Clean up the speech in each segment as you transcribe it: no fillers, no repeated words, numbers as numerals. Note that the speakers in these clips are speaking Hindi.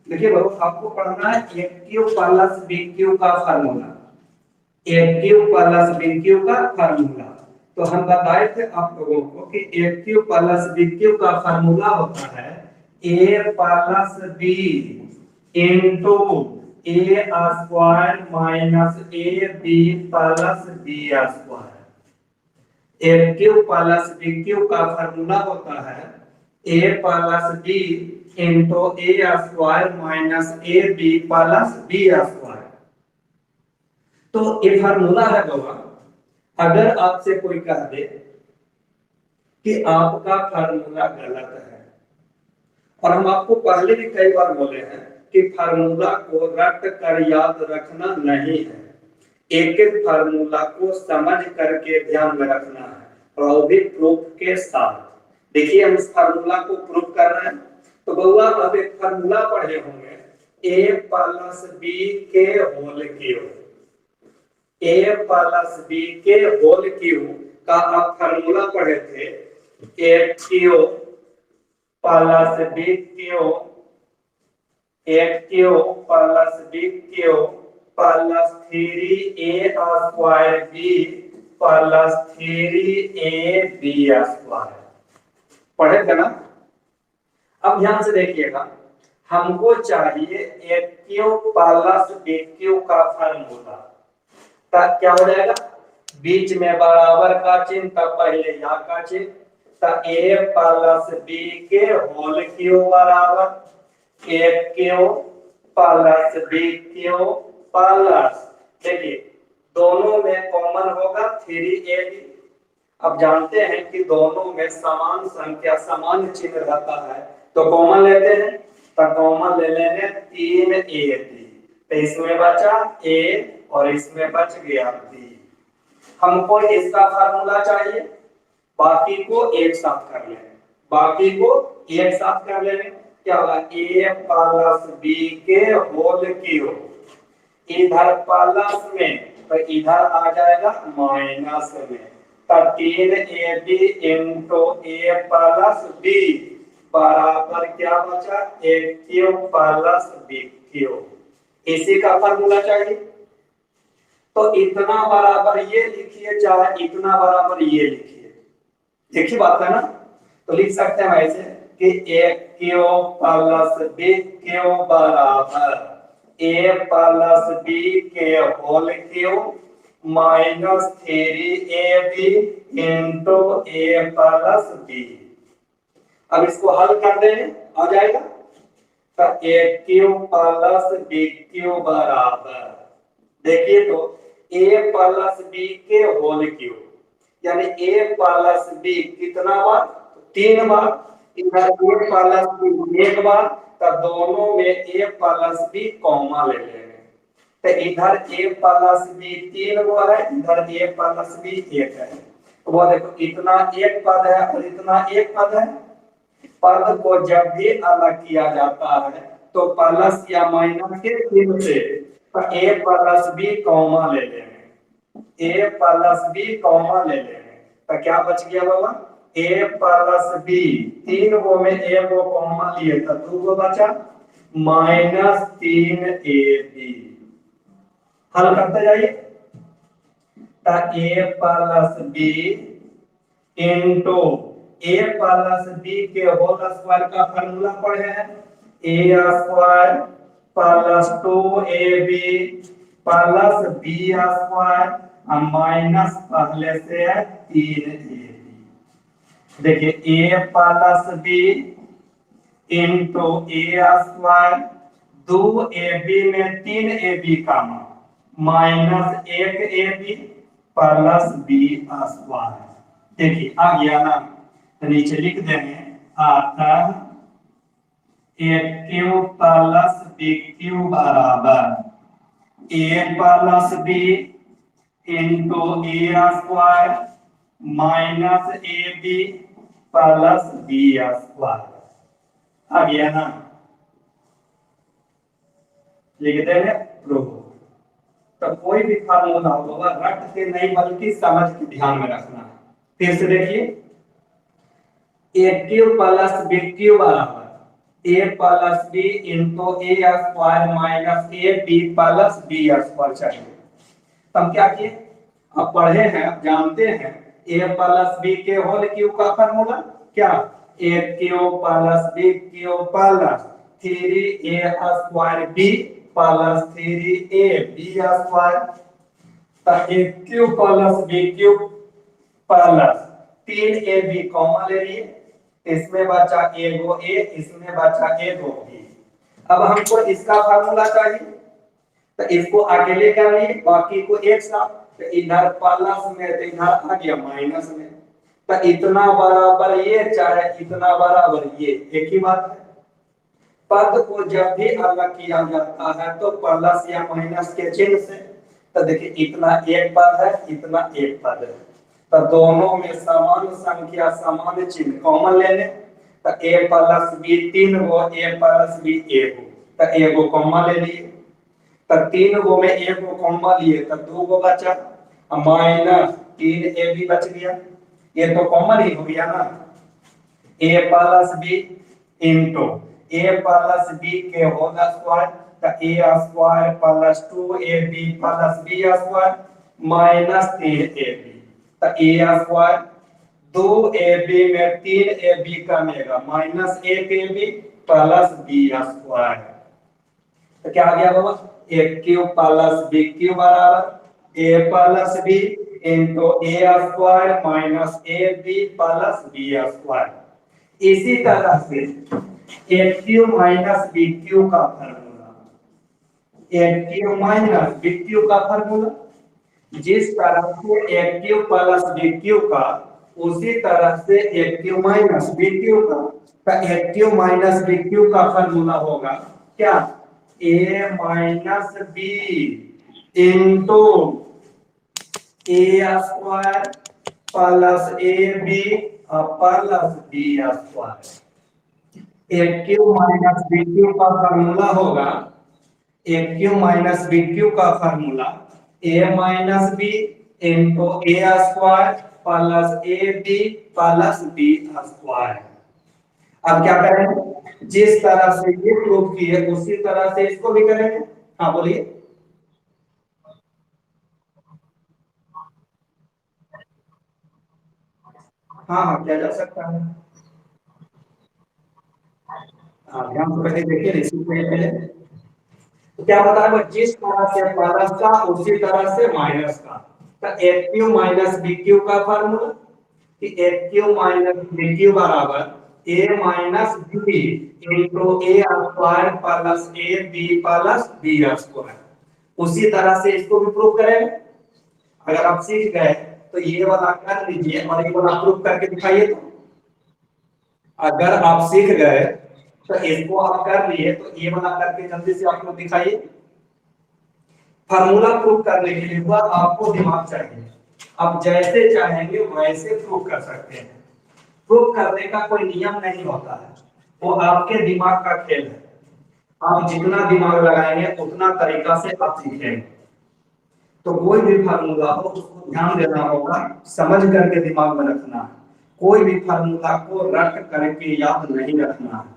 देखिए बाबू, आपको पढ़ना है A cube plus B cube का formula. A cube plus B cube का फार्मूला। तो हम बताए थे आप लोगों को कि A cube plus B cube का फार्मूला होता है A plus B into A square minus A B plus B square. A cube plus B cube का फार्मूला होता है A plus B into A square minus A B plus B square. तो ये फार्मूला है बाबा। अगर आपसे कोई कह दे कि आपका फार्मूला गलत है, और हम आपको पहले भी कई बार बोले हैं कि फार्मूला को रट कर याद रखना नहीं है, एक एक फार्मूला को समझ करके ध्यान में रखना है, और भी प्रूफ के साथ। देखिए हम इस फार्मूला को प्रूफ कर रहे हैं। तो बउआ अब एक फार्मूला पढ़े होंगे ए प्लस बी के whole cube. A plus B के होल क्यूब का आप फार्मूला पढ़े थे A cube plus B cube, A cube plus B cube plus 3a square B plus 3ab square. पढ़े थे ना? अब ध्यान से देखिएगा, हमको चाहिए A cube plus B cube का फार्मूला। तब क्या हो जाएगा? बीच में बराबर का चिन्ह, तब पहले यहाँ का चिन्ह, तब ए प्लस बी के होल क्यू बराबर A cube plus B cube plus, देखिए दोनों में कॉमन होगा 3ab। अब जानते हैं कि दोनों में समान संख्या समान चिन्ह रहता है, तो कॉमन लेते हैं। तो कॉमन ले लेंगे 3ab, तो इसमें बचा a और इसमें बच गया b। हमको इसका फार्मूला चाहिए, बाकी को एक साथ कर लेंगे, बाकी को एक साथ कर लेंगे। क्या होगा? a प्लस b के होल क्यूब, इधर प्लस में तो इधर आ जाएगा माइनस में, तो 3ab into a plus b बराबर क्या बचा? a cube plus b cube. इसी का फार्मूला चाहिए। तो इतना बराबर ये लिखिए, चाहे इतना बराबर ये लिखिए, एक ही बात है ना? तो लिख सकते हैं ऐसे कि a cube plus b cube बराबर a प्लस b के whole cube minus 3ab into a plus b। अब इसको हल कर दें, आ जाएगा तो a cube plus b cube बराबर, देखिए तो a प्लस b के होल क्यूब, यानी a प्लस b कितना बार? 3 बार। इधर a प्लस b एक बार, तो दोनों में a प्लस b कॉमा ले लेंगे। तो इधर a प्लस b 3 बार है, इधर a प्लस b 1 है। तो वो देखो इतना एक पद है और इतना एक पद है। पद को जब भी अलग किया जाता है तो प्लस या माइनस के चिन्ह से a प्लस b कॉमा ले लेंगे, a प्लस b कॉमा ले लेंगे। तो क्या बच गया बाबा? a प्लस b, 3 गो में एक गो कॉमा लिए तो 2 गो बचा, माइनस 3ab। हल करते जाइए। तो a plus b into a plus b के होल स्क्वायर का फार्मूला पढ़े हैं a square plus 2ab plus b square minus पहले से है 3ab। देखिए a plus b into a square, 2ab में 3ab का minus 1ab plus b square. देखिए आ गया ना? तो नीचे लिख देंगे आता a cube plus b cube बराबर a plus b into a square minus ab plus b square. आ गया ना? लिख देंगे प्रूफ। तो कोई भी फार्मूला होगा रट के नहीं बल्कि समझ के ध्यान में रखना है। फिर से देखिए a cube plus b cube बराबर A plus B into A square minus A B plus B square चाहिए। तब क्या किए, अब पढ़े हैं, अब जानते हैं ए प्लस बी के होल क्यूब का फार्मूला क्या, A cube plus B cube plus 3a square B plus 3a B square. तो A cube plus B cube plus 3ab common ले लिए, इसमें बचा एगो ए, इसमें बचा एगो बी। अब हमको इसका फार्मूला चाहिए, तो इसको अकेले कर लिए, बाकी को एक साथ, तो इधर प्लस में तो इधर आ गया माइनस में। तो इतना बराबर ये चाहे इतना बराबर ये, एक ही बात है। पद को जब भी अलग किया जाता है तो प्लस या माइनस के चिन्ह से। तो देखिए इतना एक पद है, इतना एक पद है, तो दोनों में समान संख्या समान चिन्ह कॉमन ले लें। तो A plus B 3 go, A plus B एगो, तो एगो कॉमन ले लिए। तो 3 गो में एगो कॉमन लिए तो 2 गो बचा, माइनस 3a भी बच गया, ये तो कॉमन ही हो गया ना। A plus B into A plus B के होल स्क्वायर, तो A square plus 2ab plus B square minus 3ab। तो ए स्क्वायर 2ab में 3ab कमेगा minus 1ab plus B square. तो क्या आ गया बाबा, A cube plus B cube बराबर A plus B into A square minus A B plus B square. इसी तरह से A cube minus B cube का फार्मूला, ए क्यूब माइनस बी क्यूब का फार्मूला जिस तरह से A cube plus B cube का, उसी तरह से A cube minus B cube का A cube minus B cube का फार्मूला होगा क्या, A minus B into A square plus A B plus B square. A cube minus B cube का फार्मूला होगा, A cube minus B cube का formula A minus B into A square plus A B plus B square. अब क्या करेंगे, जिस तरह से ये प्रूव किए उसी तरह से इसको भी करेंगे। हाँ बोलिए। हाँ हाँ किया जा सकता है। हाँ ध्यान से पहले देखिए, इसी पहले तो क्या बता रहा है, जिस तरह से प्लस का उसी तरह से माइनस का। तो A cube minus B cube का फार्मूला कि A cube minus B cube बराबर A minus B into A square plus A B plus B square. उसी तरह से इसको भी प्रूव करेंगे। अगर आप सीख गए तो ये वाला कर लीजिए और ये वाला प्रूव करके दिखाइए। तो अगर आप सीख गए तो इसको आप कर लिए, तो ये वाला करके जल्दी से आप लोग दिखाइए। फार्मूला प्रूव करने के लिए हुआ आपको दिमाग चाहिए, आप जैसे चाहेंगे वैसे प्रूव कर सकते हैं। प्रूव करने का कोई नियम नहीं होता है, वो आपके दिमाग का खेल है। आप जितना दिमाग लगाएंगे उतना तरीका से आप सीखेंगे। तो कोई भी फार्मूला हो उसको ध्यान देना होगा, समझ करके दिमाग में रखना है। कोई भी फार्मूला को रट करके याद नहीं रखना है,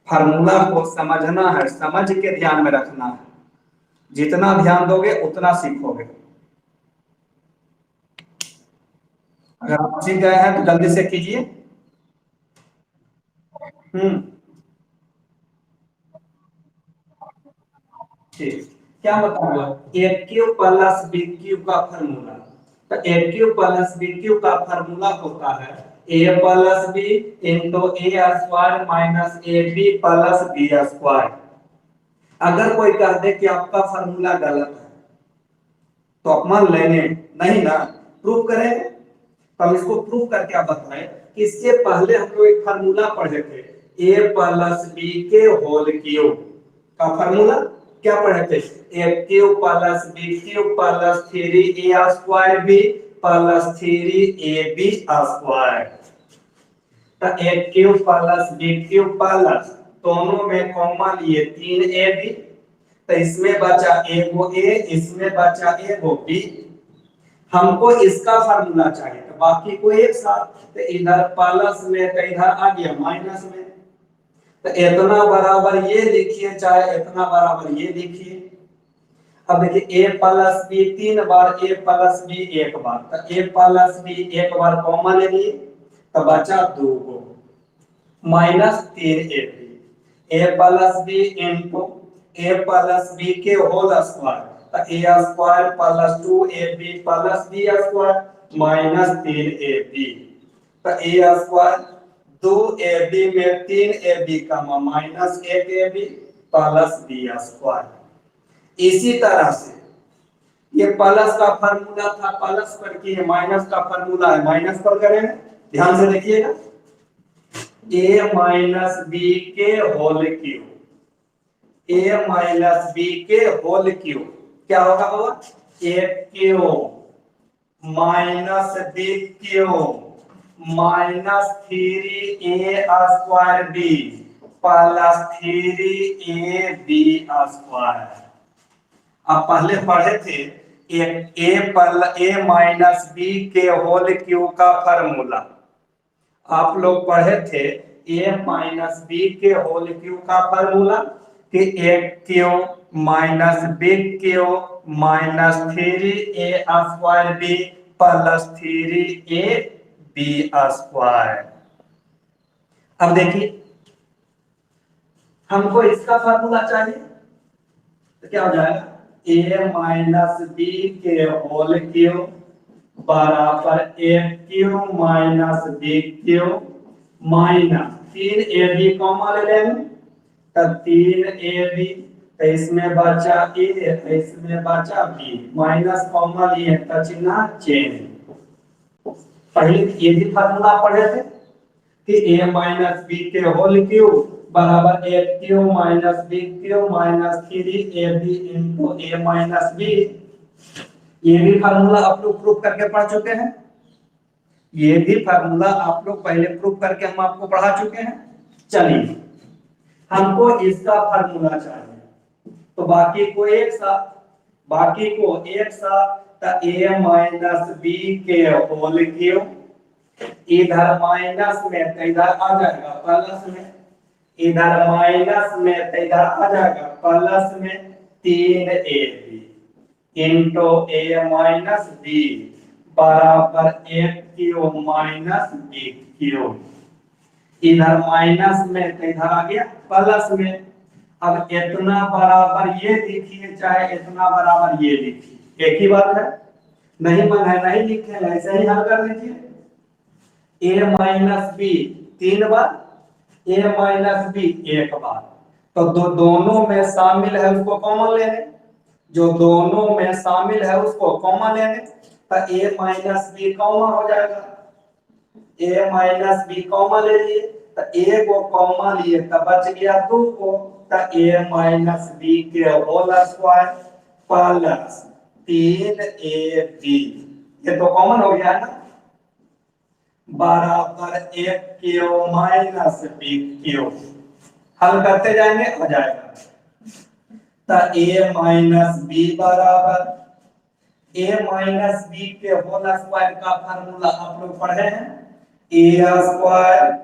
फार्मूला को समझना है, समझ के ध्यान में रखना है। जितना ध्यान दोगे उतना सीखोगे। अगर आप सीख गए हैं तो जल्दी से कीजिए। ठीक, क्या बताऊंगा, A cube plus B cube का फार्मूला। तो A cube plus B cube का फार्मूला होता है A plus B into A square minus A B plus B square. अगर कोई कह दे कि आपका फार्मूला गलत है तो आप मान लेंगे नहीं ना, प्रूव करें। हम इसको प्रूव करके आप बताएं कि इससे पहले हम लोग एक फार्मूला पढ़े थे, ए प्लस बी के होल क्यूब का फार्मूला। क्या पढ़े थे, A cube plus B cube plus 3a square B plus 3ab square. तो A cube plus B cube plus दोनों में कॉमन लिए 3ab, तो इसमें बचा एगो ए, इसमें बचा एगो बी। हमको इसका फार्मूला चाहिए, तो बाकी को एक साथ, तो इधर प्लस में तो इधर आ गया माइनस में। तो इतना बराबर ये लिखिए चाहे इतना बराबर ये लिखिए। अब देखिए a प्लस बी 3 बार, a प्लस बी 1 बार, तो a प्लस बी 1 बार कॉमन ले लिए तो बचा 2 को minus 3ab, a plus B into a plus B के होल स्क्वायर, तो a square plus 2ab plus b square minus 3ab, तो a स्क्वायर 2ab में 3ab का minus 1ab plus b square. इसी तरह से ये प्लस का फार्मूला था, प्लस पर किए, माइनस का फार्मूला है, माइनस पर करेंगे। ध्यान से देखिएगा, a माइनस बी के whole cube, a minus B के होल क्यूब क्या होगा बाबा, a cube minus B cube minus 3a square B plus 3ab square. आप पहले पढ़े थे ए माइनस बी के होल क्यूब का फार्मूला, आप लोग पढ़े थे ए माइनस बी के होल क्यूब का फार्मूला कि A cube minus B cube minus 3a square B plus 3ab square. अब देखिए हमको इसका फार्मूला चाहिए तो क्या हो जाएगा, a माइनस बी के होल क्यूब बराबर a cube minus B cube minus 3ab common ले लेंगे तब 3ab, तो इसमें बचा a, इसमें बचा b, माइनस कॉमा लिए तो चिन्ह चेंज। पहले ये भी फार्मूला पढ़े थे कि a माइनस बी के होल क्यूब बराबर a cube minus B cube minus 3ab into a minus B. ये भी फार्मूला आप लोग प्रूफ करके पढ़ चुके हैं, ये भी फार्मूला आप लोग पहले प्रूफ करके हम आपको पढ़ा चुके हैं। चलिए हमको इसका फार्मूला चाहिए, तो बाकी को एक साथ, बाकी को एक साथ, तो a माइनस बी के होल क्यूब, इधर माइनस में तो इधर आ जाएगा प्लस में, इधर माइनस में तो इधर आ जाएगा प्लस में 3ab into a minus B बराबर a cube minus B cube, इधर माइनस में तो इधर आ गया प्लस में। अब इतना बराबर ये लिखिए चाहे इतना बराबर ये लिखिए, एक ही बात है, नहीं मन है नहीं लिखेंगे, ऐसे ही हल कर लीजिए। a माइनस बी 3 बार, a माइनस बी 1 बार, तो दोनों में शामिल है उसको कॉमन ले लें, जो दोनों में शामिल है उसको कॉमन ले लें, तो a माइनस बी कॉमन हो जाएगा, a माइनस बी कॉमन ले लिए तो a को कॉमन लिए तो बच गया 2 को, तो a माइनस बी के होल स्क्वायर प्लस 3ab, ये तो कॉमन हो गया ना, बराबर a cube minus B cube. हल करते जाएंगे हो जाएगा, तो a माइनस बी बराबर a माइनस बी के होल स्क्वायर का फार्मूला आप लोग पढ़े हैं, a square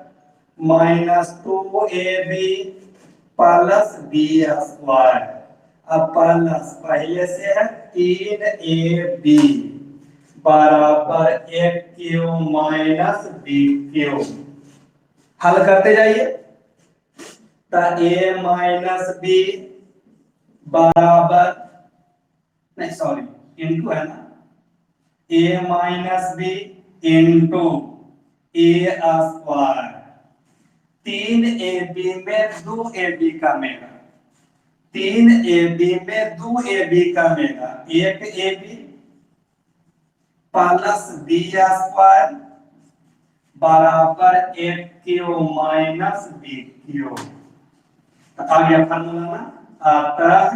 minus 2ab plus b square, अब प्लस पहले से है 3ab बराबर a cube minus b cube. हल करते जाइए, तो a माइनस बी बराबर, नहीं सॉरी इनटू है ना, a minus B into a square, 3ab में 2ab का मेगा, 3ab में 2ab का mega, 1ab plus b square बराबर 1 क्यूब माइनस b क्यूब। आ गया फार्मूला ना, आता है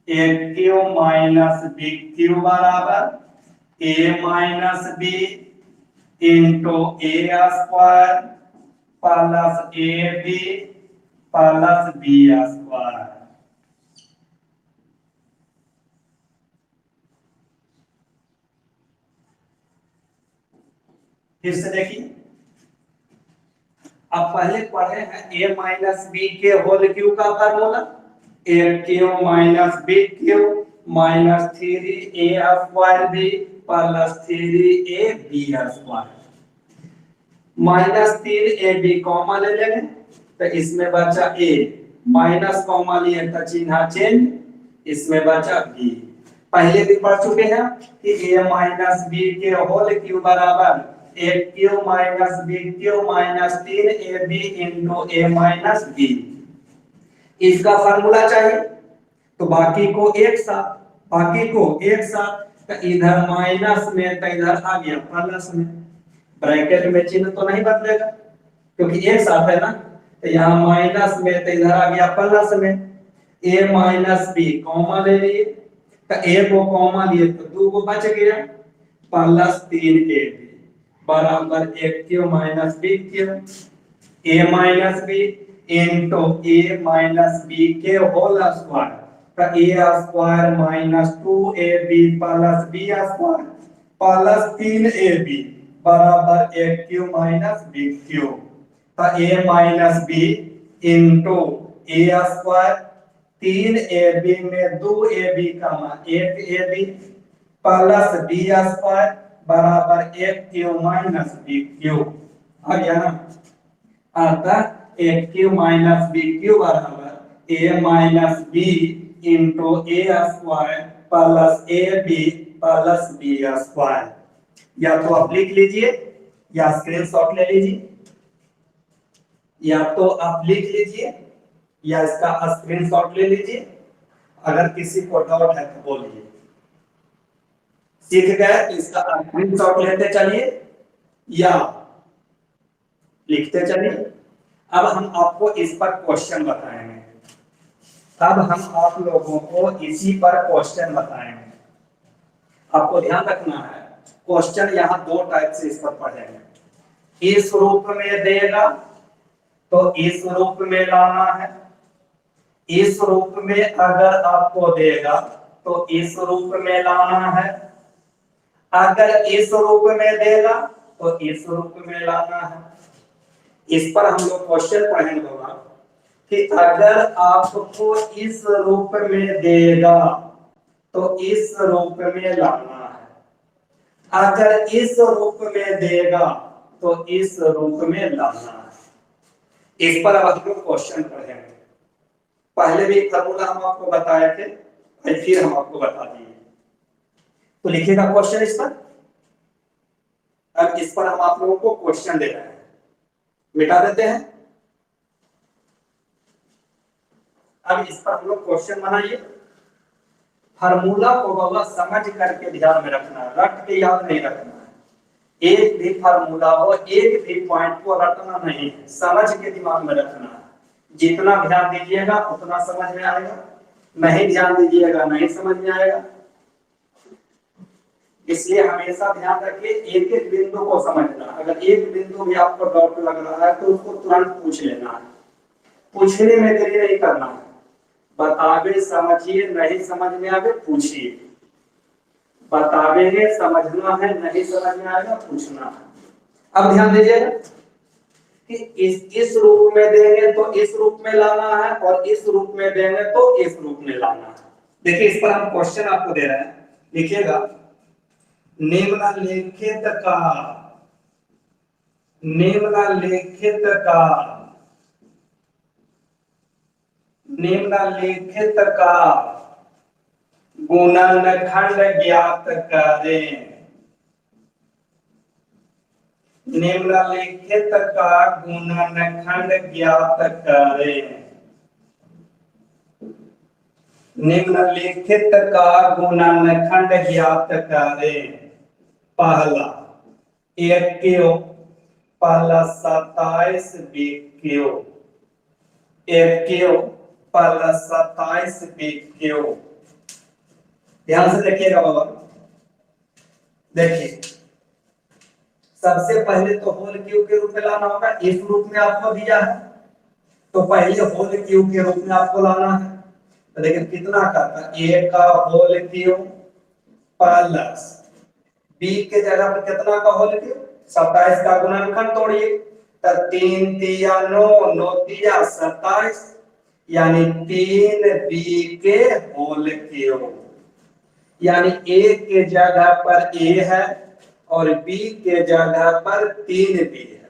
1 क्यूब माइनस b क्यूब बराबर a minus b into a square plus ab plus b square. फिर से देखिए, अब पहले पढ़े हैं a माइनस बी के होल क्यू का formula, A cube minus B cube minus 3a square B plus 3a B square minus 3ab common ले लेंगे तो इसमें बचा a माइनस कॉमा लिए तो चिन्ह चेंज, इसमें बचा b। पहले भी पढ़ चुके हैं कि a माइनस बी के होल क्यू बराबर A cube minus B cube minus 3ab into a minus b। इसका फार्मूला चाहिए तो बाकी को एक साथ तो इधर माइनस में तो इधर आ गया प्लस में, ब्रैकेट में चिन्ह तो नहीं बदलेगा क्योंकि एक साथ है ना, तो यहाँ माइनस में तो इधर आ गया प्लस में। a माइनस बी कॉमा ले लिए तो a को कॉमा लिए तो 2 को बच गया प्लस 3ab बराबर a cube minus B cube a minus B into a minus B के होल स्क्वायर तो a square minus 2ab plus b square plus 3ab बराबर a cube minus B cube तो a minus B into a square 3ab में 2ab का मान 1ab प्लस b स्क्वायर बराबर a cube minus B cube आ गया ना। अतः a cube minus B cube बराबर a minus B into a square plus ab plus b square. या तो आप लिख लीजिए या स्क्रीनशॉट ले लीजिए, या तो आप लिख लीजिए या इसका स्क्रीनशॉट ले लीजिए। अगर किसी को डाउट है तो बोलिए। सीख गए तो इसका स्क्रीनशॉट लेते चलिए या लिखते चलिए। अब हम आपको इस पर क्वेश्चन बताएंगे, अब हम आप लोगों को इसी पर क्वेश्चन बताएंगे। आपको ध्यान रखना है क्वेश्चन यहाँ दो टाइप से इस पर पढ़ेंगे। इस रूप में देगा तो इस रूप में लाना है, इस रूप में अगर आपको देगा तो इस रूप में लाना है, अगर इस रूप में देगा तो इस रूप में लाना है। इस पर हम लोग क्वेश्चन पढ़ेंगे होगा कि अगर आपको इस रूप में देगा तो इस रूप में लाना है, अगर इस रूप में देगा तो इस रूप में लाना है। इस पर अब हम लोग क्वेश्चन पढ़ेंगे। पहले भी फॉर्मूला हम आपको बताए थे, फिर हम आपको बता दिए। तो लिखिएगा क्वेश्चन इस पर। अब इस पर हम आप लोगों को क्वेश्चन दे रहे हैं, मिटा देते हैं। अब इस पर हम लोग क्वेश्चन बनाइए। फार्मूला को बाबा समझ करके ध्यान में रखना है, रट के याद नहीं रखना है। एक भी फार्मूला हो, एक भी पॉइंट को रटना नहीं है, समझ के दिमाग में रखना है। जितना ध्यान दीजिएगा उतना समझ में आएगा, नहीं ध्यान दीजिएगा नहीं समझ में आएगा। इसलिए हमेशा ध्यान रखिए एक एक बिंदु को समझना। अगर एक बिंदु भी आपको डाउट लग रहा है तो उसको तुरंत पूछ लेना है, पूछने में देरी नहीं करना है। बतावे समझिए, नहीं समझ में आवे पूछिए, बतावेंगे समझना है, नहीं समझ में आएगा पूछना है। अब ध्यान दीजिएगा कि इस रूप में देंगे तो इस रूप में लाना है और इस रूप में देंगे तो इस रूप में लाना है। देखिए इस पर हम क्वेश्चन आपको दे रहे हैं, लिखिएगा निम्नलिखित का गुणनखंड ज्ञात करें। निम्नलिखित का गुणनखंड ज्ञात करें। निम्नलिखित का गुणनखंड ज्ञात करें। पहला एक क्यू प्लस 27 बी क्यू, एक क्यू प्लस 27 बी क्यू। ध्यान से देखिएगा बाबा, देखिए सबसे पहले तो होल क्यू के रूप में लाना होगा। इस रूप में आपको दिया है तो पहले होल क्यू के रूप में आपको लाना है। तो देखिए कितना करता, ए का होल क्यू प्लस बी के जगह पर कितना का होल क्यू, 27 का गुणनखंड तोड़िए तो 3×3 = 9, 9×3 = 27, यानी 3b के होल क्यूब। यानी a के जगह पर a है और b के जगह पर 3b है।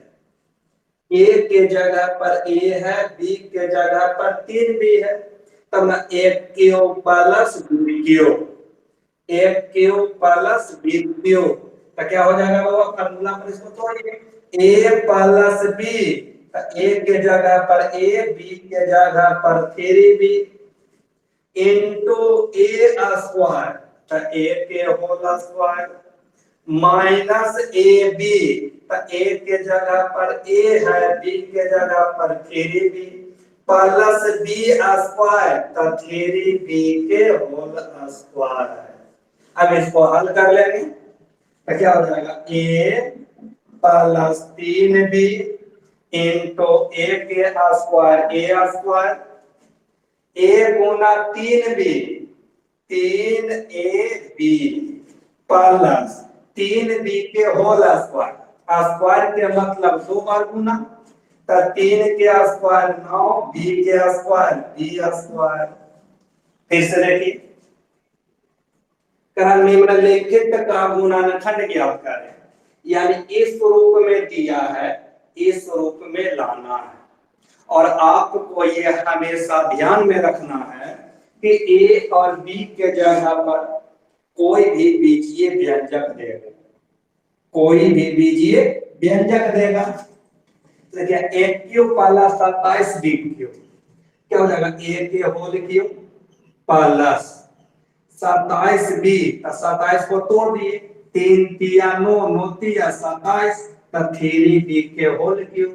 a के जगह पर a है, b के जगह पर 3b है। तब ना a cube plus b cube, a cube plus b cube, तो क्या हो जाएगा बाबा? फार्मूला पर इसको तोड़िए। a प्लस b, तो a के जगह पर a, b के जगह पर 3b इंटू a स्क्वायर, तो a के whole square minus A B, तो a के जगह पर a है, b के जगह पर 3b प्लस b स्क्वायर, तो 3b के होल स्क्वायर है। अब इसको हल कर लेंगे तो क्या हो जाएगा? a plus 3b into a के square, a square, a Guna 3b 3ab plus 3b के होल स्क्वायर, स्क्वायर के मतलब 2 बार गुना, तो 3 के स्क्वायर 9, b के स्क्वायर b स्क्वायर। फिर से देखिए, निम्नलिखित का गुणनखंड ज्ञात करें। यानी इस रूप में दिया है, इस रूप में लाना है, और आपको ये हमेशा ध्यान में रखना है कि a और b के जगह पर कोई भी बीजीय व्यंजक देगा, कोई भी बीजीय व्यंजक देगा। देखिए a cube plus 27b cube क्या हो जाएगा? a के होल क्यूब प्लस 27b, 27 को तोड़ दिए, 3×3 = 9, 9×3 = 27, तो 3b के होल क्यूब।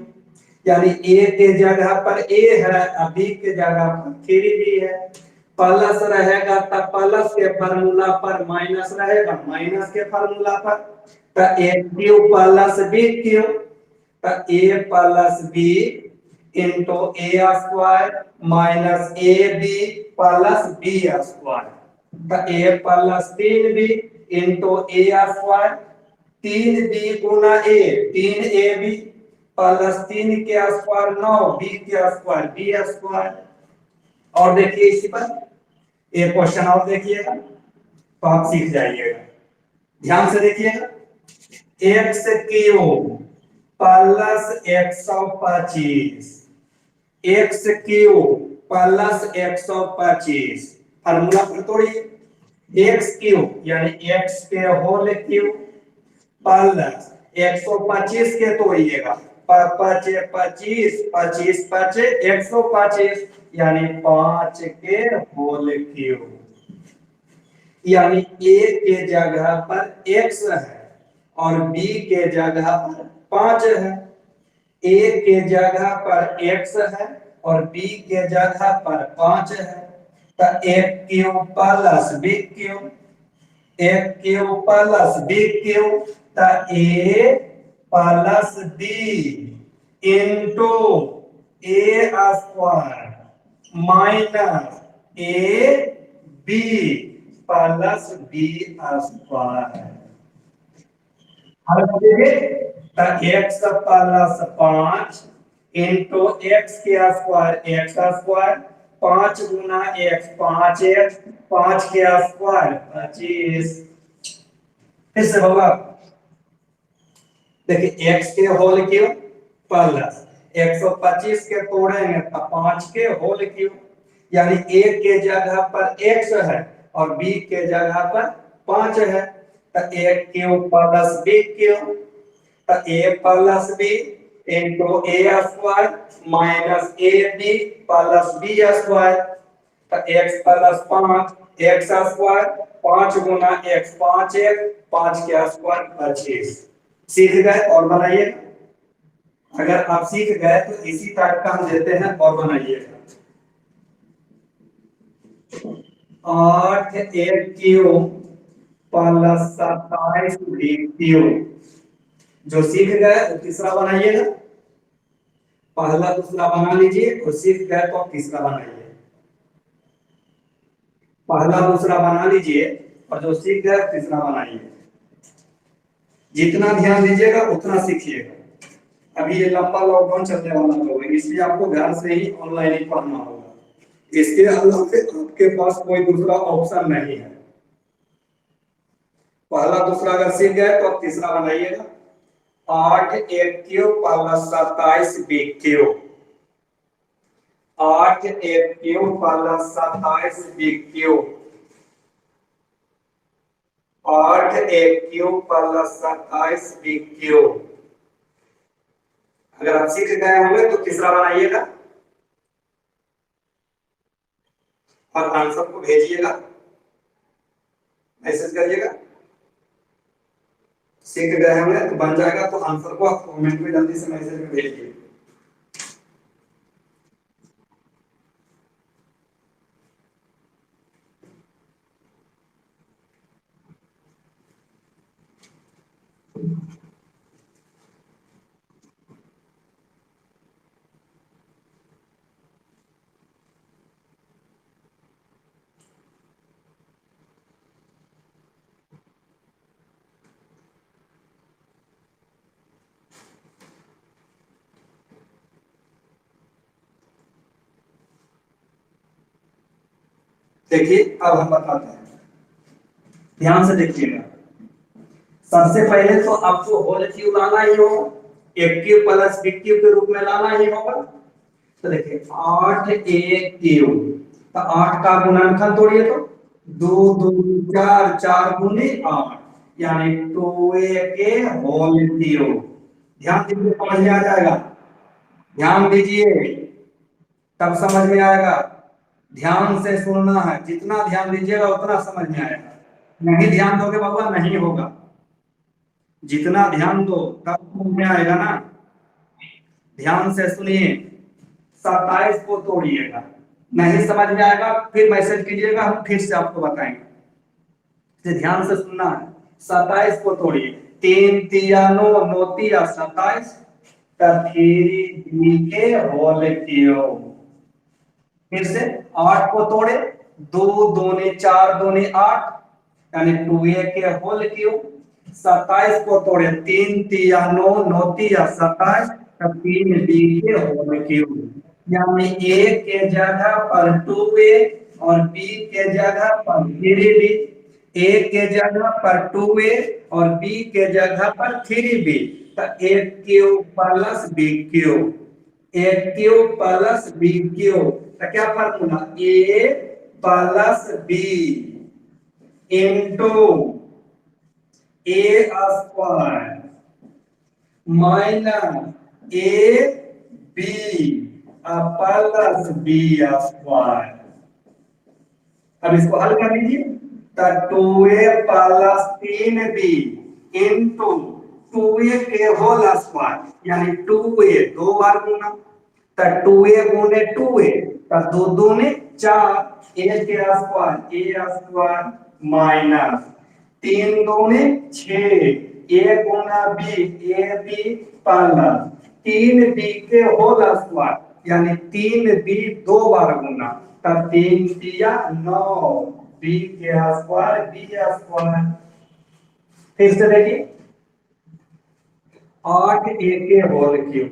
यानी a के जगह पर a है, b के जगह पर 3b है। प्लस रहेगा तो प्लस के फार्मूला पर, माइनस रहेगा माइनस के फार्मूला पर, तो a cube plus b cube, तो a plus b into a square minus ab plus b square, तो a plus 3b into a square, 3b Guna a 3ab plus 3 के स्क्वायर 9, b के स्क्वायर b स्क्वायर। और देखिए इसी पर एक क्वेश्चन और देखिएगा तो आप सीख जाइएगा, ध्यान से देखिएगा। x cube plus 125, x cube plus 125, formula पर तोड़िए। x क्यूब यानी x के होल क्यूब प्लस 125 के तोड़िएगा, 25 25 25 125, यानी 5 के होल क्यूब। यानी a के जगह पर x है और b के जगह पर 5 है। a के जगह पर x है और b के जगह पर 5 है, तो a cube plus b cube, a cube plus b cube, तो a plus b into a square minus a b plus b square. x plus 5 into x के स्क्वायर x स्क्वायर, 5 गुना x 5x, 5 के स्क्वायर 25। फिर से होगा, देखिए x के होल क्यूब प्लस 125 के तोड़ेंगे तो 5 के होल क्यूब, यानी a के जगह पर x है और b के जगह पर 5 है, तो a cube plus b cube, तो a plus b into a square minus ab plus b square, तो x प्लस 5 x स्क्वायर, 5 गुना x 5x, 5 के स्क्वायर 25। सीख गए? और बनाइए, अगर आप सीख गए तो इसी टाइप का हम देते हैं, और बनाइएगा। 8 a cube plus 27 b cube, जो सीख गए वो तीसरा बनाइएगा, पहला दूसरा बना लीजिए, और सीख गए तो तीसरा बनाइए। पहला दूसरा बना लीजिए और जो सीख गए तीसरा बनाइए। जितना ध्यान दीजिएगा उतना सीखिएगा। अभी ये लंबा लॉकडाउन चलने वाला होगा, इसलिए आपको घर से ही ऑनलाइन ही पढ़ना होगा। इसके अलावा आपके पास कोई दूसरा ऑप्शन नहीं है। पहला दूसरा अगर सीख गए तो आप तीसरा बनाइएगा। 8 एक क्यूब प्लस 27 बी क्यूब। 8 एक क्यूब प्लस 27 बी क्यूब। 8 एक क्यूब प्लस 27 बी क्यूब। अगर आप सीख गए होंगे तो तीसरा बनाइएगा और आंसर को भेजिएगा, मैसेज करिएगा। सीख गए होंगे तो बन जाएगा, तो आंसर को आप कमेंट में जल्दी से मैसेज में भेजिए। देखिए अब हम बताते हैं, ध्यान से देखिएगा। सबसे पहले तो आपको होल क्यूब लाना ही हो, एक क्यूब प्लस बी क्यूब के रूप में लाना ही होगा। तो देखिए 8 एक क्यूब, तो 8 का गुणनखंड तोड़िए तो 2 2 4 4 गुने 8, यानी 2a के होल क्यूब। ध्यान दीजिए, समझ में आ जाएगा। ध्यान दीजिए तब समझ में आएगा। ध्यान से सुनना है, जितना ध्यान दीजिएगा उतना समझ में आएगा। नहीं ध्यान दोगे बाबा नहीं होगा। जितना ध्यान दो तब समझ में आएगा ना। ध्यान से सुनिए, 27 को तोड़िएगा, नहीं समझ में आएगा फिर मैसेज कीजिएगा, हम फिर से आपको बताएंगे। तो ध्यान से सुनना है। 27 को तोड़िए, 3 तिया 9 9 तिया 27, थ्री के होल क्यूब। फिर से 8 को तोड़े, 2 दूने 4 दूने 8, यानी 2a के होल क्यूब। 27 को तोड़े, 3 तिया 9 9 तिया 27, 3b के होल क्यूब। यानी a के जगह पर 2a और b के जगह पर 3b। a के जगह पर 2a और b के जगह पर 3b। तो a cube plus b cube, a cube plus b cube. तो क्या formula, a plus b into a square minus A B plus B square. अब इसको हल कर लीजिए, तो 2a plus 3b into 2a के होल स्क्वायर, यानी 2a 2 बार गुना, तो 2a गुने 2a, तो 2 दूने 4, a के स्क्वायर माइनस 3 दूने 6, a गुना b a b plus 3b के होल स्क्वायर, यानी 3b 2 बार गुना, तब 3 दिया 9, b के स्क्वायर। फिर से देखिए, 8 a के होल क्यूब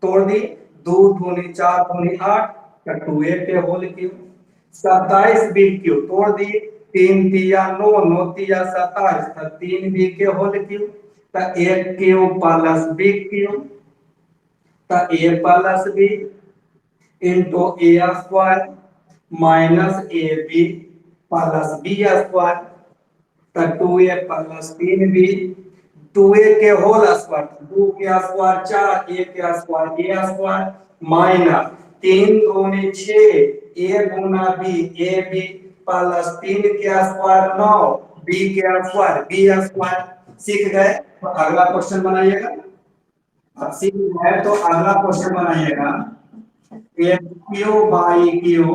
तोड़ दी, 2 दूनी 4 दूनी 8, 2a के होल क्यूब। 27 b क्यूब तोड़ दी, 3 तिया 9 9 तिया 27, 3b के होल क्यूब। तो a cube plus b cube, तो a plus b into a square minus A B plus B square, तो 2a प्लस 3b। 2a के होल स्क्वायर, 2 के स्क्वायर 4, a के स्क्वायर माइनस 3 दूनी 6, a गुना b a b प्लस 3 के स्क्वायर 9, b के स्क्वायर। सीख गए तो अगला क्वेश्चन बनाइएगा। अब सीख गए तो अगला क्वेश्चन बनाइएगा। Q by Q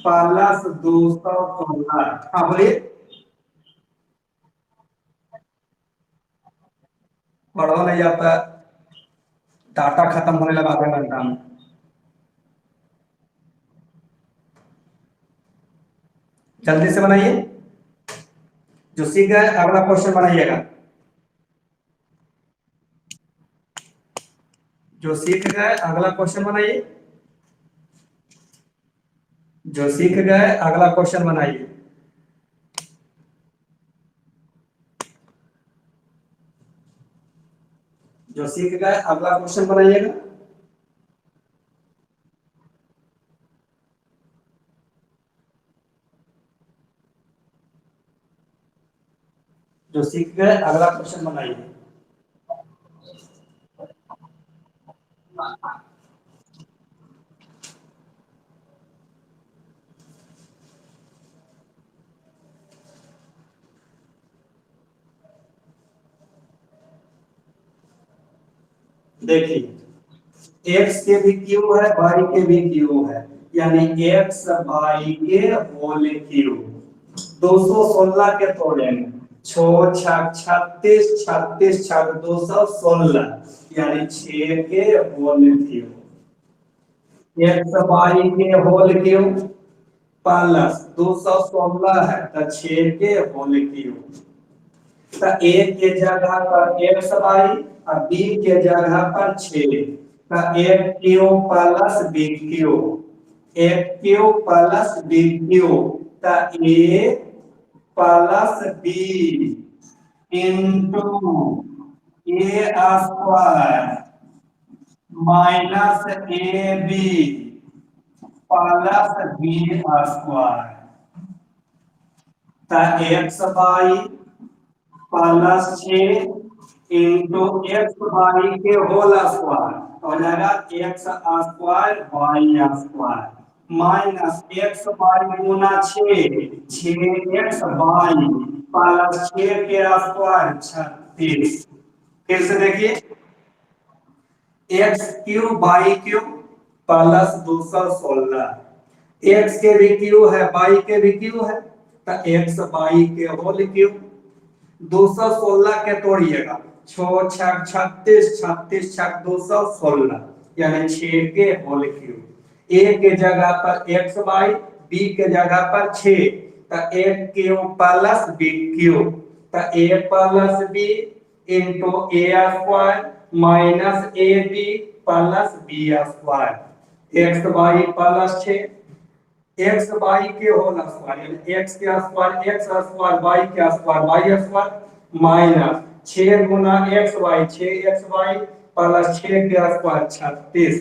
plus 215। हाँ बोलिए, पढ़ो नहीं आता, डाटा खत्म होने लगा आधा घंटा में। जल्दी से बनाइए, जो सीख गए अगला क्वेश्चन बनाइएगा। जो सीख गए अगला क्वेश्चन बनाइए। जो सीख गए अगला क्वेश्चन बनाइए। जो सीख गए अगला क्वेश्चन बनाइएगा। जो सीख गए अगला क्वेश्चन बनाइए। देखिए एक्स के भी क्यू है, वाई के भी क्यू है, यानी एक्स वाई के होल क्यू 216 के तोड़ेंगे। 6 छक 36, 36 छक 216, यानी 6 के होल क्यू। एक्स वाई के होल क्यू प्लस 216 है तो 6 के होल क्यू। तो ए के जगह पर एक्स वाई और बी के जगह पर 6, तो एक क्यू प्लस बी क्यू, एक क्यू प्लस बी क्यू, तो A plus B into A square minus A B plus B square. तो X Y plus 6 into X Y के होल स्क्वायर हो जाएगा X square Y square minus X Y गुना 6 एक्स वाई प्लस 6 के स्क्वायर 36। फिर से देखिए X cube Y cube plus 216, X के भी क्यू है वाई के भी क्यू है, तो एक्स वाई के होल क्यू 216 के तोड़िएगा। 6 छक 36, 36 छक 216, यानी 6 के होल क्यू। ए के जगह पर एक्स वाई, बी के जगह पर 6, तो एक क्यू प्लस बी क्यू, तो A plus B into A square minus A B plus B square. X Y plus 6 X Y के होल स्क्वायर, एक्स के स्क्वायर एक्स स्क्वायर, वाई के स्क्वायर वाई स्क्वायर माइनस 6 गुना X Y 6 X Y plus 6 के स्क्वायर 36।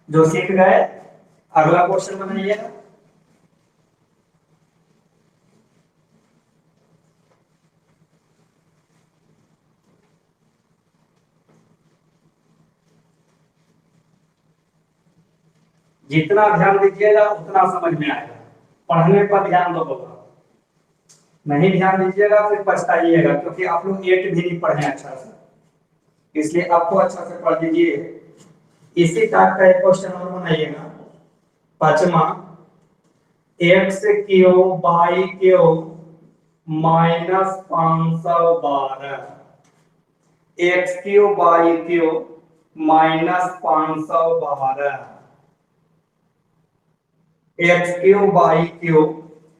जो सीख गए अगला क्वेश्चन बनाइए। जितना ध्यान दीजिएगा उतना समझ में आएगा। पढ़ने पर ध्यान दो, नहीं ध्यान दीजिएगा फिर पछताइएगा, क्योंकि आप लोग 8 भी नहीं पढ़े अच्छा से, इसलिए आपको अच्छा से पढ़ लीजिए। इसी टाइप का एक क्वेश्चन और बनाइएगा। 5वां X cube Y cube minus 512, X cube Y cube minus 512, X cube Y cube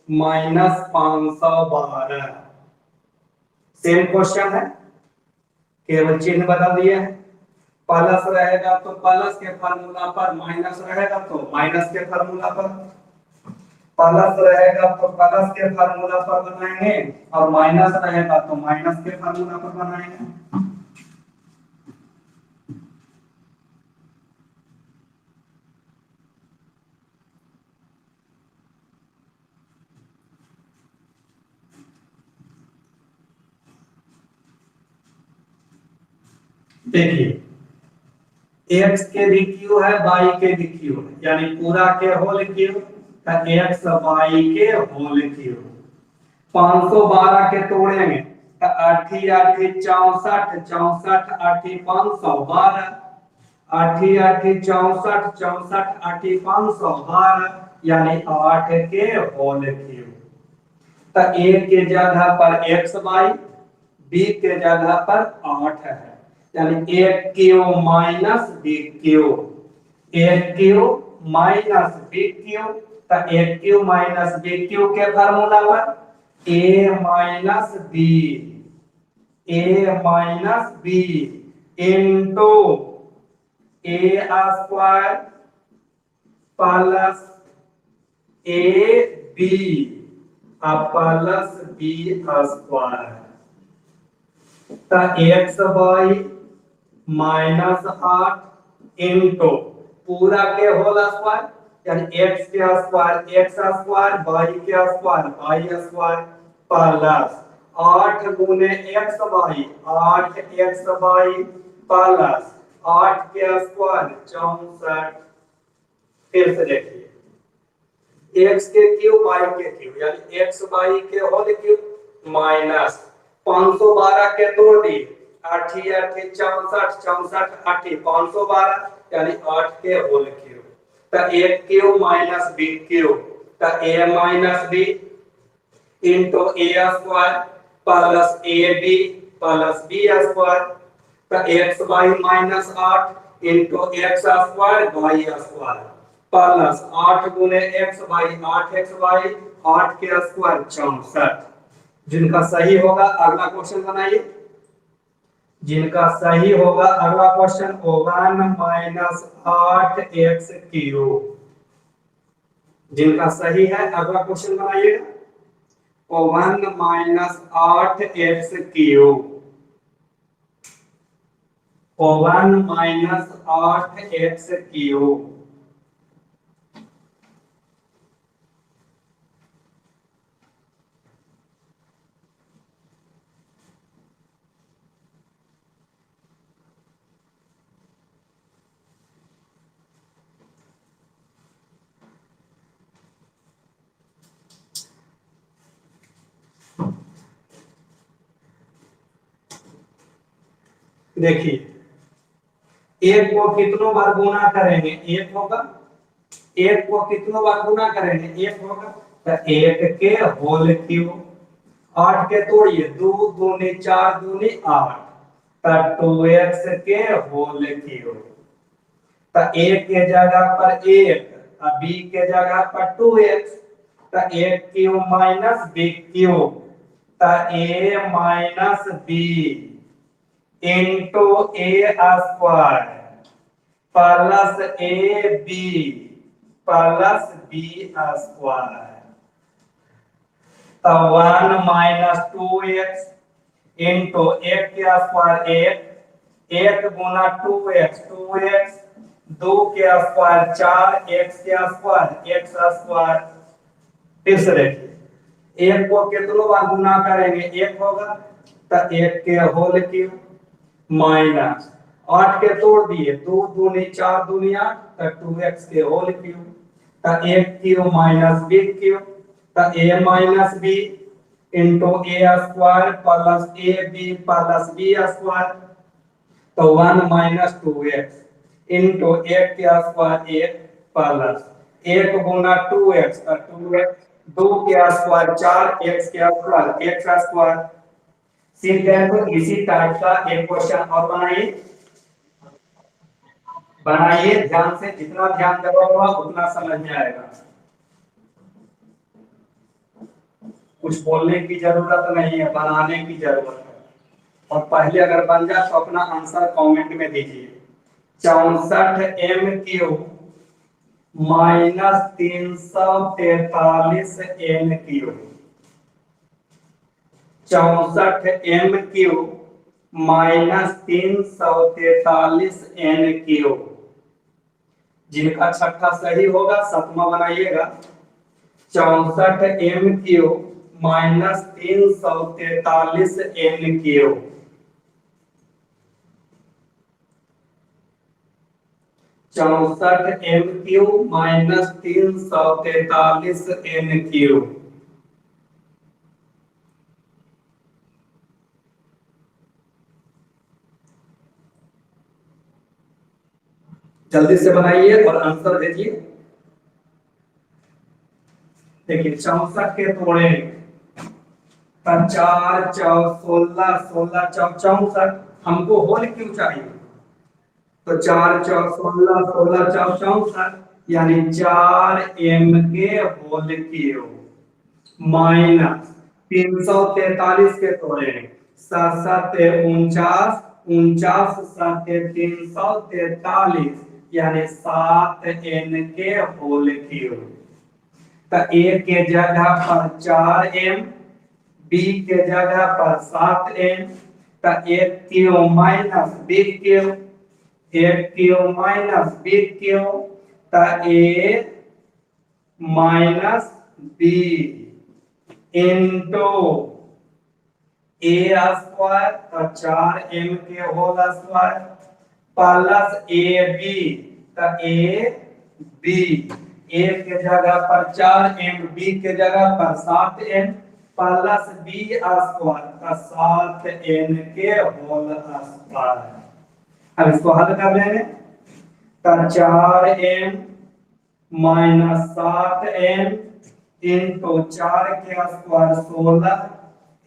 minus 512। Same question है, केवल चिन्ह बदल दिए हैं। प्लस रहेगा तो प्लस के फार्मूला पर, माइनस रहेगा तो माइनस के फार्मूला पर, प्लस रहेगा तो प्लस के फार्मूला पर बनाएंगे और माइनस रहेगा तो माइनस के फार्मूला पर बनाएंगे। देखिए एक्स के भी क्यू है वाई के भी क्यू है, यानी पूरा के होल क्यू, एक्स वाई के होल क्यू। 512 के तोड़ेंगे तो 8 8 64, 64 8 512, 8 8 64, 64 8 512, यानी 8 के होल क्यू। तो ए के जगह पर एक्स वाई, बी के जगह पर 8 है, यानी एक क्यू माइनस बी क्यू, एक क्यू माइनस बी क्यू, तो एक क्यू माइनस बी क्यू के फार्मूला पर A minus B into A square plus A B plus B square तो एक्स वाई माइनस 8 इंटू पूरा के होल स्क्वायर यानी एक्स के स्क्वायर वाई के स्क्वायर प्लस 8 गुने X Y 8 X Y plus 8 के स्क्वायर 64। फिर से देखिए एक्स के क्यूब वाई के क्यूब यानी एक्स वाई के होल क्यूब माइनस 512 के तोड़ दिए 8 8 64 64 8 512 यानी 8 के होल क्यूब तो A cube minus B cube तो A minus B into A square plus A B plus B square तो X Y minus 8 into X square Y square plus 8 गुने एक्स वाई 8 एक्स वाई 8 के स्क्वायर 64। जिनका सही होगा अगला क्वेश्चन बनाइए। जिनका सही होगा अगला क्वेश्चन 1 माइनस 8 एक्स क्यूब। जिनका सही है अगला क्वेश्चन बनाइएगा 1 minus 8 x cube 1 minus 8 x cube. देखिए एक को कितनों बार गुना करेंगे एक होगा एक को कितनों बार गुना करेंगे एक होगा तो एक के होल क्यूब 8 के तोड़िए 2 दूनी 4 दूनी 8 तो 2x के होल क्यूब तो a के जगह पर 1 और b के जगह पर 2x तो a cube minus b cube तो a minus b into A square plus A B plus B square तो 1 माइनस 2x इंटू एक के स्क्वायर एक गुना 2x 2 के स्क्वायर 4 x के स्क्वायर x स्क्वायर। फिर से देखिए एक को कितनों बार गुना करेंगे एक होगा तो एक के होल क्यूब माइनस 8 के तोड़ दिए 2 दूनी 4 दूनी 8 तो 2x के होल क्यूब तो एक क्यूब माइनस b क्यूब तो a minus b into A square plus A B plus B square तो 1 माइनस 2x इंटू एक के स्क्वायर एक प्लस 1 गुना 2x तो 2x 2 के स्क्वायर 4 x के स्क्वायर x स्क्वायर। तो इसी टाइप का एक क्वेश्चन और बनाइए ध्यान से जितना ध्यान देगा उतना समझ में आएगा। कुछ बोलने की जरूरत नहीं है बनाने की जरूरत है और पहले अगर बन जाए तो अपना आंसर कमेंट में दीजिए। 64 m cube minus 343 n cube 64 m cube minus 343 n cube. जिनका छठा सही होगा सतमा बनाइएगा। 64 m cube minus 343 n cube 64 m cube minus 343 n cube. जल्दी से बनाइए और आंसर भेजिए। देखिए 64 के तोड़े 4 4 16 16 64 हमको होल क्यों चाहिए तो 4 4 16 16 4 64 यानी 4 m के होल क्यूब माइनस 343 के तोड़े 7 7 49 49 यानी 7n के होल क्यूब। तो ए के जगह पर 4m, बी के जगह पर 7n, तो एक क्यू माइनस बी क्यू, एक क्यू माइनस बी क्यू, तो A minus B into A square, तो 4m के whole square plus A B, तो ए बी, ए के जगह पर 4m, बी के जगह पर 7n प्लस बी स्क्वायर का 7n के होल स्क्वायर। अब इसको हल कर लेंगे, तो 4m माइनस 7n इंटू 4 के स्क्वायर 16,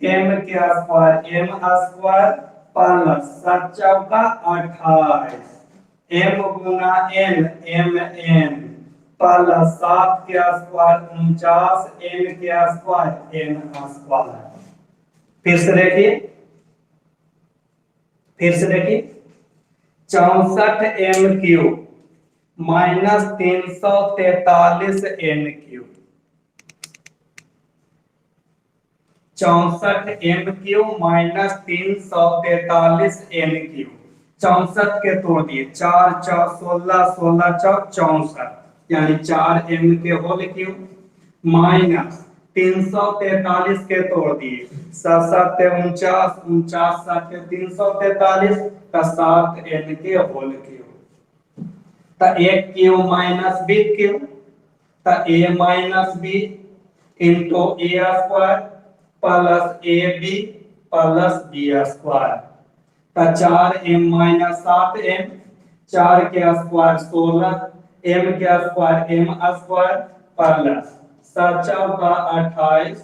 m के स्क्वायर m स्क्वायर प्लस 7 चौका 28, m गुना n m n प्लस 7 के स्क्वायर 49, n के स्क्वायर n स्क्वायर। फिर से देखिए 64m cube minus 343n cube, 64m cube minus 343n cube. 64 के तोड़ दिए, 4 4 16, 16 4 64, यानी 4m के होल क्यूब माइनस 343 के तोड़ दिए, 7 7 49, 49 7 343 का 7n के होल क्यूब। तो एक क्यूब माइनस बी क्यूब, तो a minus B into A square plus A B plus B square, तो 4m माइनस 7m, 4 के स्क्वायर 16, m के स्क्वायर m स्क्वायर प्लस 7 चौका 28,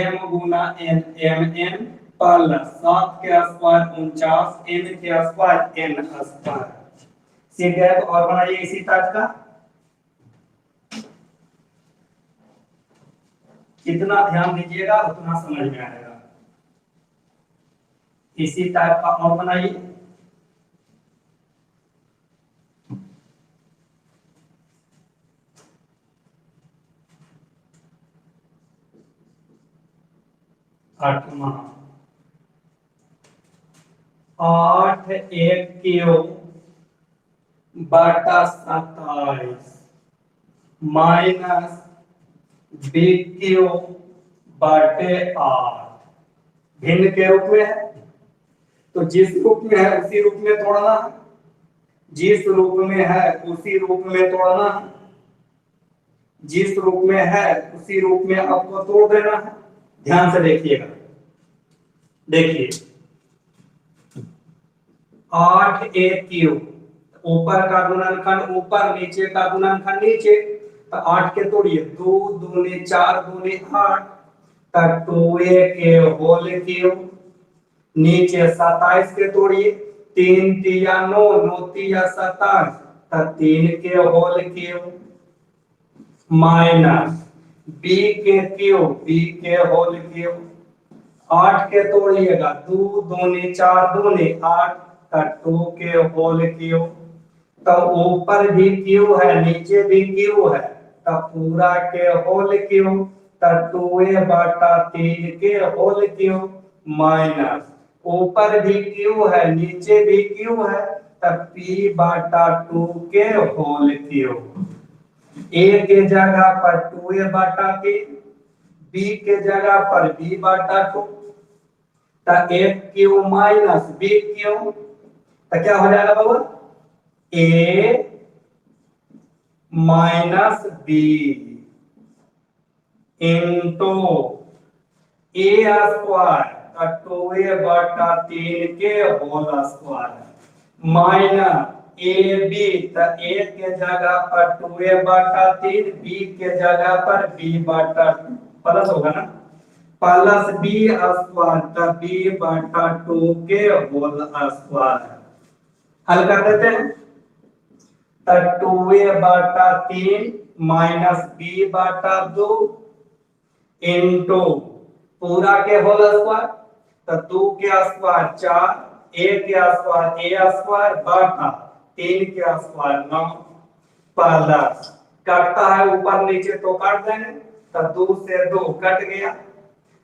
m गुना n m n प्लस 7 के स्क्वायर 49, n के स्क्वायर n स्क्वायर। सीख गए? तो और बनाइए इसी टाइप का, जितना ध्यान दीजिएगा उतना समझ में आएगा। इसी टाइप का और बनाइए। आठवां 8 एक क्यूब बटा 27 माइनस बी क्यूब बटे 8 भिन्न के रूप में है, तो जिस रूप में है उसी रूप में तोड़ना है, जिस रूप में है उसी रूप में तोड़ना है, जिस रूप में है उसी रूप में आपको तोड़ देना है। ध्यान से देखिएगा, देखिए 8 ए क्यूब, ऊपर का गुणनखंड ऊपर, नीचे का गुणनखंड नीचे, तो 8 के तोड़िए, 2 दूनी 4 दूनी 8, तक 2a के होल क्यूब, नीचे 27 के तोड़िए, 3 तिया 9, 9 तिया 27, तक 3 के होल क्यूब माइनस b के क्यूब, b के होल क्यूब, 8 के तोड़िएगा, 2 दूनी 4 दूनी 8, तक 2 के होल क्यूब, तो ऊपर भी क्यूब है नीचे भी क्यूब है, तब पूरा के होल क्यूब, तब 2a बटा 3 के होल क्यूब माइनस ऊपर भी क्यूब है नीचे भी क्यूब है, तब p बटा 2 के होल क्यूब। a के जगह पर 2a बटा 3, b के जगह पर b बटा 2, तब a cube minus b cube, तो क्या हो जाएगा बाबा? a minus B into A square 2a बटा 3 के whole square minus A B, तो ए के जगह पर 2a बटा 3, बी के जगह पर b बटा प्लस होगा ना, प्लस बी स्क्वायर, तो b बटा 2 के होल स्क्वायर। हल कर देते हैं, तो 2a बटा 3 माइनस b बटा 2 इंटू पूरा के होल स्क्वायर, तो 2 के स्क्वायर 4, ए के स्क्वायर ए स्क्वायर बटा 3 के स्क्वायर 9 प्लस कटता है ऊपर नीचे तो काट देंगे, तो 2 से 2 कट गया,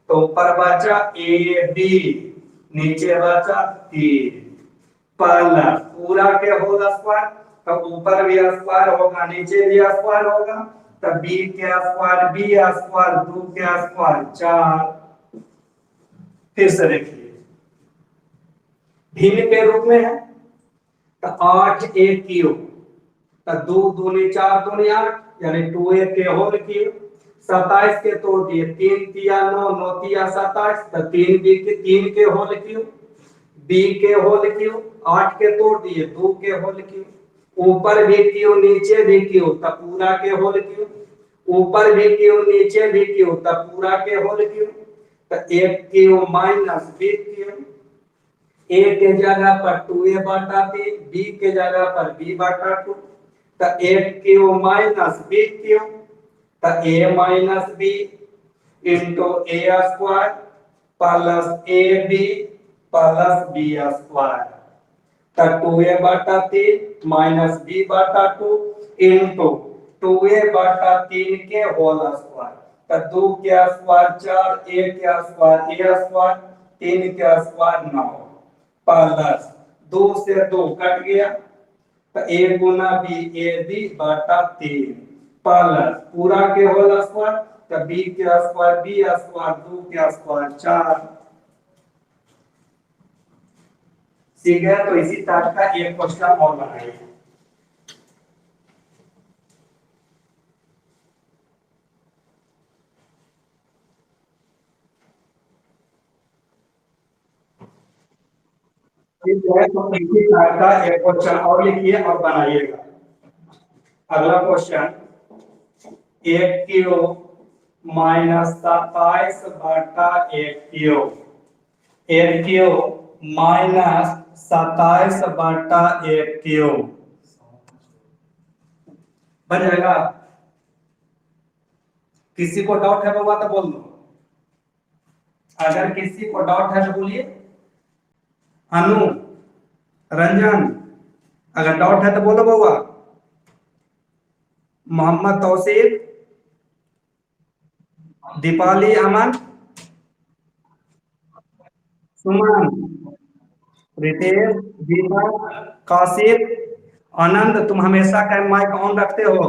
तो ऊपर बचा ए बी, नीचे बचा 3 प्लस पूरा के होल स्क्वायर, तो ऊपर भी स्क्वायर होगा नीचे भी स्क्वायर होगा, तो बी के स्क्वायर बी स्क्वायर 2 के स्क्वायर 4। फिर से देखिए भिन्न के रूप में है, तो 8 ए क्यूब, तो 2 दूनी 4 दूनी 8 यानी 2a के होल क्यूब, 27 के तोड़ दिए 3 तिया 9 9 तिया 27, तो 3 बी के 3 के होल क्यूब, बी के होल क्यूब 8 के तोड़ दिए 2 के होल क्यूब, ऊपर भी क्यूब नीचे भी क्यूब, तो पूरा के होल क्यूब, ऊपर भी क्यूब नीचे भी क्यूब, तो पूरा के होल क्यूब, तो 1 क्यूब माइनस बी क्यूब, ए के जगह पर 2a बटा 3, बी के जगह पर b बटा 2, तो 1 क्यूब माइनस बी क्यूब, तो a minus B into A square plus A B plus B square, तो 2a बटा 3 माइनस b बटा 2 इंटू 2a बटा 3 के होल स्क्वायर, तो 2 के स्क्वायर 4, a के स्क्वायर a स्क्वायर 3 के स्क्वायर 9 प्लस 2 से 2 कट गया, तो a गुना b ए बी बटा 3 प्लस पूरा के होल स्क्वायर, तो b के स्क्वायर b स्क्वायर 2 के स्क्वायर 4। ठीक है, तो इसी तरह का एक क्वेश्चन और बनाइए। ठीक है, तो इसी तरह का एक क्वेश्चन और लिखिए और बनाइएगा। अगला क्वेश्चन 1 क्यूब माइनस 27 बटा 1 क्यूब, 1 क्यूब माइनस 27 बटा 1 क्यूब बन जाएगा। किसी को डाउट है बाबा तो बोल दो, अगर किसी को डाउट है तो बोलिए। अनु, रंजन, अगर डाउट है तो बोलो बाबा। मोहम्मद तौसीफ, दीपाली, अमन, सुमन, रितेश, दीपक, काशिफ, आनंद, तुम हमेशा का माइक ऑन रखते हो।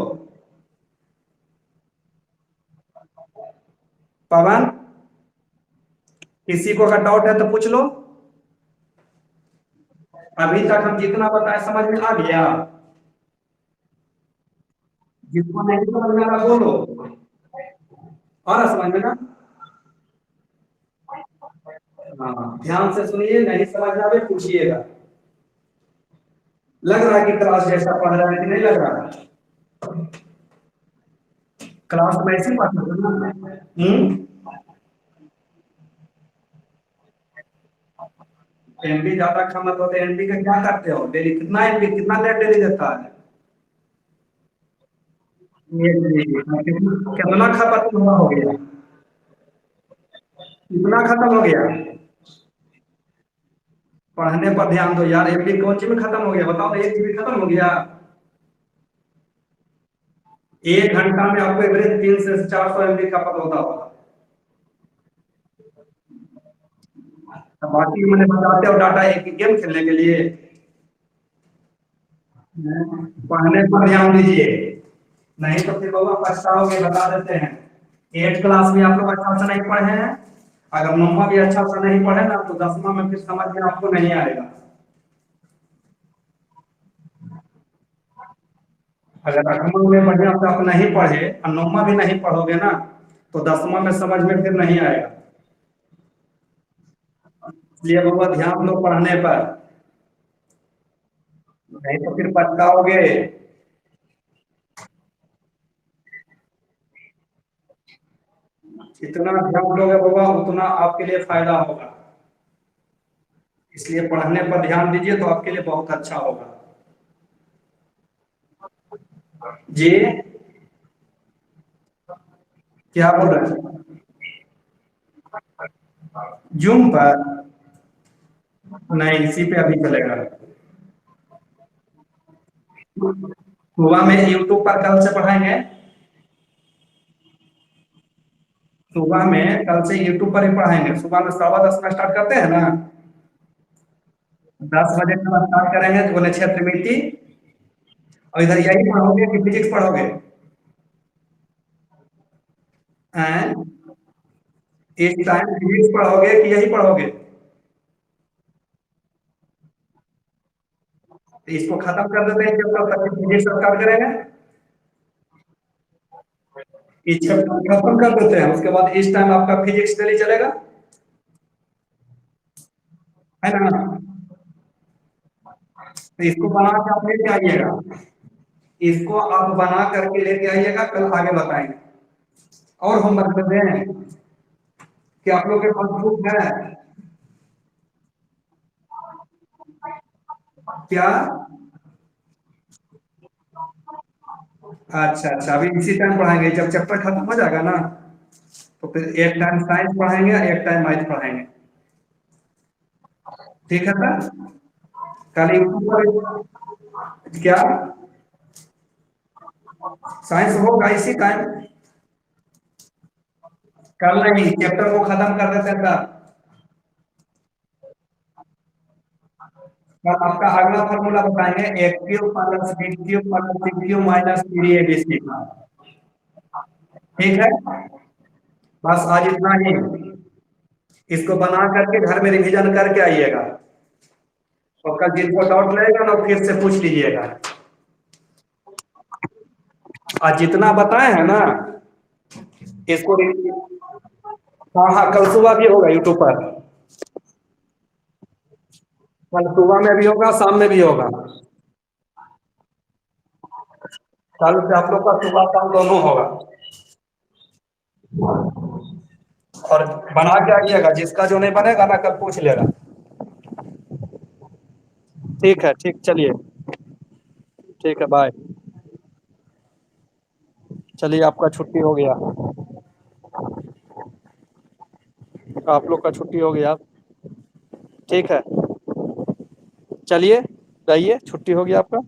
पवन, किसी को अगर डाउट है तो पूछ लो। अभी तक हम जितना बताए समझ में आ गया, जिसको नहीं समझ में आ रहा बोलो। और समझ में ना, हाँ ध्यान से सुनिए, नहीं समझ में आवे पूछिएगा। लग रहा है कि क्लास जैसा पढ़ रहा है कि नहीं लग रहा है? क्लास में ऐसी बात ना। एमबी ज्यादा खाना तो एमबी का क्या करते हो डेली? कितना एमबी कितना नेट डेली देता है? कितना खपत हुआ हो गया? कितना खत्म हो गया? पढ़ने पर ध्यान दो यार, एमबी कौन सी में खत्म हो गया बताओ? 1 GB खत्म हो गया। 1 घंटा में आपको एवरेज 300 से 400 एमबी खपत होता होगा। बाकी मैंने बताते हो डाटा एक गेम खेलने के लिए। पढ़ने पर ध्यान दीजिए, नहीं तो फिर बाबा पछताओगे, बता देते हैं। 8 क्लास में आप लोग अच्छा से नहीं पढ़े हैं, अगर 9वां भी अच्छा से नहीं पढ़े ना तो 10वां में फिर समझ में आपको नहीं आएगा। अगर 8वां में बढ़िया से आप नहीं पढ़े और 9वां भी नहीं पढ़ोगे ना तो 10वां में समझ में फिर नहीं आएगा। इसलिए बाबा ध्यान दो पढ़ने पर, नहीं तो फिर पछताओगे। जितना ध्यान दोगे बाबा उतना आपके लिए फायदा होगा, इसलिए पढ़ने पर ध्यान दीजिए तो आपके लिए बहुत अच्छा होगा। जी क्या बोल रहे हैं? जूम पर नहीं, इसी पे अभी चलेगा। सुबह में यूट्यूब पर कल से पढ़ाएंगे। सुबह में कल से यूट्यूब पर ही पढ़ाएंगे। सुबह में 10:15 में स्टार्ट करते हैं ना। 10 बजे से स्टार्ट करेंगे तो बोले क्षेत्र मिट्टी। और इधर यही पढ़ोगे कि फिजिक्स पढ़ोगे? हैं? इस टाइम फिजिक्स पढ़ोगे कि यही पढ़ोगे? तो इसको खत्म कर देते हैं जब तक फिजिक्स स्टार्ट करेंगे। इस चैप्टर खत्म कर देते हैं, उसके बाद इस टाइम आपका फिजिक्स डेली चलेगा, है ना। तो इसको बना के आप लेके आइएगा। इसको आप बना करके लेके आइएगा, कल आगे बताएंगे। और होमवर्क दे दें कि आप लोग के पास बुक है? क्या? अच्छा अच्छा, अभी इसी टाइम पढ़ाएंगे, जब चैप्टर खत्म हो जाएगा ना तो फिर एक टाइम साइंस पढ़ाएंगे, एक टाइम मैथ पढ़ाएंगे। ठीक है सर। कल यूट्यूब पर क्या साइंस होगा इसी टाइम? कल नहीं, चैप्टर को खत्म कर देते हैं सर। कल आपका अगला फॉर्मूला बताएंगे, A cube plus B cube plus C cube minus 3ab का। ठीक है, बस आज इतना ही। इसको बना करके घर में रिवीजन करके आइएगा, और कल जिनको डाउट रहेगा ना फिर से पूछ लीजिएगा। आज जितना बताए हैं ना इसको हाँ हाँ, कल सुबह भी होगा यूट्यूब पर। कल सुबह में भी होगा, शाम में भी होगा। कल से आप लोग का सुबह शाम दोनों होगा। और बना के आइएगा, जिसका जो नहीं बनेगा ना कल पूछ लेगा। ठीक है, ठीक, चलिए। ठीक है, बाय। चलिए, आपका छुट्टी हो गया। आप लोग का छुट्टी हो गया। ठीक है, चलिए, जाइए, छुट्टी हो गया आपका।